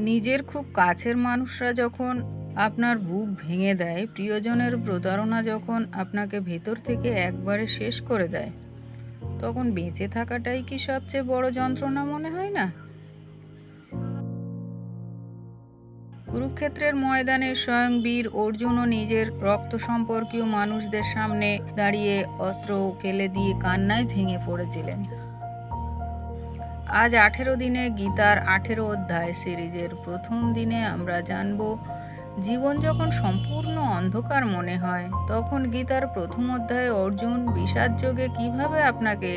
নিজের খুব কাছের মানুষরা যখন আপনার বুক ভেঙে দেয়, প্রিয়জনের প্রতারণা যখন আপনাকে ভেতর থেকে একবারে শেষ করে দেয়, তখন বেঁচে থাকাটাই কি সবচেয়ে বড় যন্ত্রণা মনে হয় না? কুরুক্ষেত্রের ময়দানে স্বয়ং বীর অর্জুনও নিজের রক্ত সম্পর্কীয় মানুষদের সামনে দাঁড়িয়ে অস্ত্র ফেলে দিয়ে কান্নায় ভেঙে পড়েছিলেন। আজ 18 দিনে গীতার 18 অধ্যায় সিরিজের প্রথম দিনে আমরা জানব, জীবন যখন সম্পূর্ণ অন্ধকার মনে হয়, তখন গীতার প্রথম অধ্যায়ে অর্জুন বিষাদ যোগে কিভাবে আপনাকে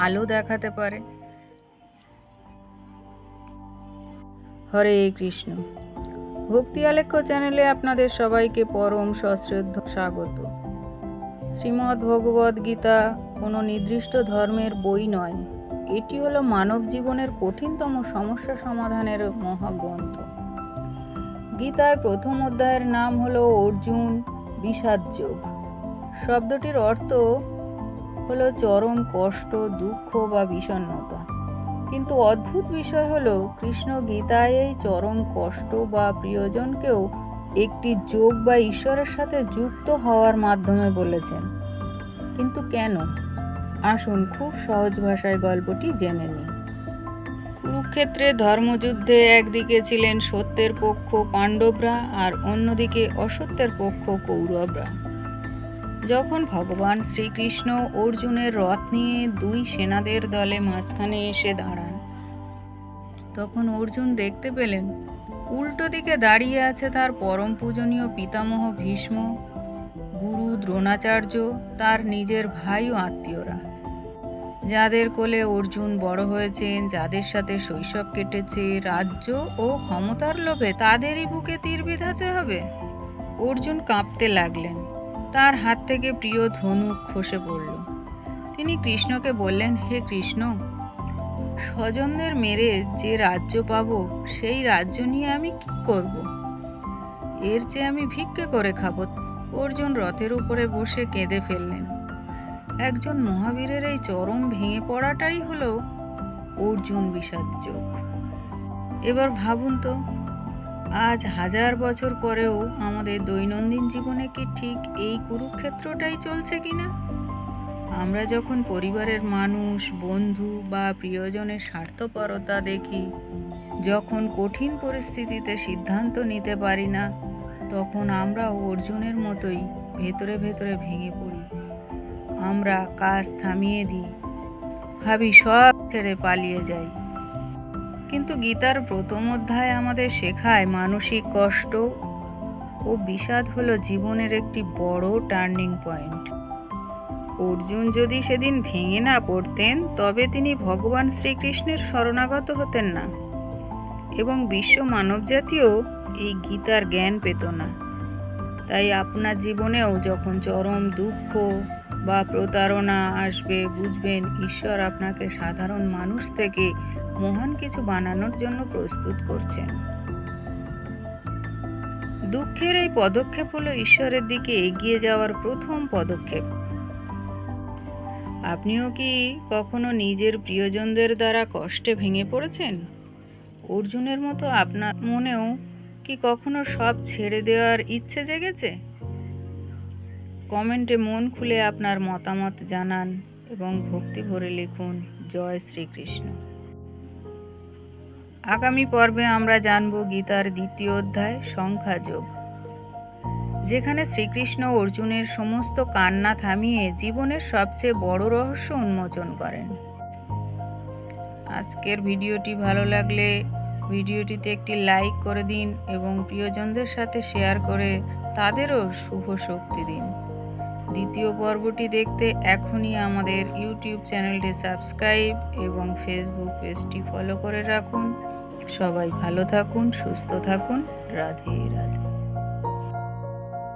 আলো দেখাতে পারে। হরে কৃষ্ণ। ভক্তি আলেখ্য চ্যানেলে আপনাদের সবাইকে পরম সশ্রদ্ধ স্বাগত। শ্রীমদ্ ভগবদ গীতা কোনো নির্দিষ্ট ধর্মের বই নয়, এটি হলো মানব জীবনের কঠিনতম সমস্যা সমাধানের মহাগ্রন্থ। গীতায় প্রথম অধ্যায়ের নাম হলো অর্জুন বিষাদ যোগ। শব্দটির অর্থ হলো চরম কষ্ট, দুঃখ বা বিষণ্ণতা। কিন্তু অদ্ভুত বিষয় হলো, কৃষ্ণ গীতায় এই চরম কষ্ট বা প্রিয়জনকেও একটি যোগ বা ঈশ্বরের সাথে যুক্ত হওয়ার মাধ্যমে বলেছেন। কিন্তু কেন? আসুন খুব সহজ ভাষায় গল্পটি জেনে নিই। কুরুক্ষেত্রে ধর্মযুদ্ধে একদিকে ছিলেন সত্যের পক্ষ পাণ্ডবরা আর অন্যদিকে অসত্যের পক্ষ কৌরবরা। যখন ভগবান শ্রীকৃষ্ণ অর্জুনের রথ নিয়ে দুই সেনাদের দলে মাঝখানে এসে দাঁড়ান, তখন অর্জুন দেখতে পেলেন উল্টো দিকে দাঁড়িয়ে আছে তার পরম পূজনীয় পিতামহ ভীষ্ম, গুরু দ্রোণাচার্য, তার নিজের ভাই ও আত্মীয়রা, যাদের কোলে অর্জুন বড় হয়েছেন, যাদের সাথে শৈশব কেটেছে। রাজ্য ও ক্ষমতার লোভে তাদেরই বুকে তীর বিঁধাতে হবে। অর্জুন কাঁপতে লাগলেন, তার হাত থেকে প্রিয় ধনুক খসে পড়ল। তিনি কৃষ্ণকে বললেন, হে কৃষ্ণ, স্বজনদের মেরে যে রাজ্য পাবো, সেই রাজ্য নিয়ে আমি কি করব? এর চেয়ে আমি ভিক্ষে করে খাবো। অর্জুন রথের উপরে বসে কেঁদে ফেললেন। একজন মহাবীরের এই চরম ভেঙে পড়াটাই হলো অর্জুন বিষাদ যোগ। এবার ভাবুন তো, আজ 1000 বছর পরেও আমাদের দৈনন্দিন জীবনে কি ঠিক এই কুরুক্ষেত্রটাই চলছে কিনা? আমরা যখন পরিবারের মানুষ, বন্ধু বা প্রিয়জনের স্বার্থপরতা দেখি, যখন কঠিন পরিস্থিতিতে সিদ্ধান্ত নিতে পারি না, তখন আমরা অর্জুনের মতোই ভেতরে ভেতরে ভেঙে পড়ি। আমরা কাজ থামিয়ে দিই, ভাবি সব ছেড়ে পালিয়ে যাই। কিন্তু গীতার প্রথম অধ্যায় আমাদের শেখায়, মানসিক কষ্ট ও বিষাদ হলো জীবনের একটি বড় টার্নিং পয়েন্ট। অর্জুন যদি সেদিন ভেঙে না পড়তেন, তবে তিনি ভগবান শ্রীকৃষ্ণের শরণাগত হতেন না, এবং বিশ্ব মানবজাতিও এই গীতার জ্ঞান পেত না। তাই আপনার জীবনেও যখন চরম দুঃখ বা প্রতারণা আসবে, বুঝবেন ঈশ্বর আপনাকে সাধারণ মানুষ থেকে মহান কিছু বানানোর জন্য প্রস্তুত করছেন। দুঃখের এই পদক্ষেপ হলো ঈশ্বরের দিকে এগিয়ে যাওয়ার প্রথম পদক্ষেপ। আপনিও কি কখনো নিজের প্রিয়জনদের দ্বারা কষ্টে ভেঙে পড়েছেন? অর্জুনের মতো আপনার মনেও কি কখনো সব ছেড়ে দেওয়ার ইচ্ছে জেগেছে? কমেন্টে মন খুলে আপনার মতামত জানান এবং ভক্তি ভরে লিখুন, জয় শ্রীকৃষ্ণ। আগামী পর্বে আমরা জানব গীতার দ্বিতীয় অধ্যায় সংখ্যাযোগ, যেখানে শ্রীকৃষ্ণ অর্জুনের সমস্ত কান্না থামিয়ে জীবনের সবচেয়ে বড় রহস্য উন্মোচন করেন। আজকের ভিডিওটি ভালো লাগলে ভিডিওটিতে একটি লাইক করে দিন এবং প্রিয়জনদের সাথে শেয়ার করে তাদেরও শুভ শক্তি দিন। দ্বিতীয় পর্বটি দেখতে এখনই আমাদের ইউটিউব চ্যানেলটি সাবস্ক্রাইব এবং ফেসবুক পেজটি ফলো করে রাখুন। সবাই ভালো থাকুন, সুস্থ থাকুন। রাধে রাধে।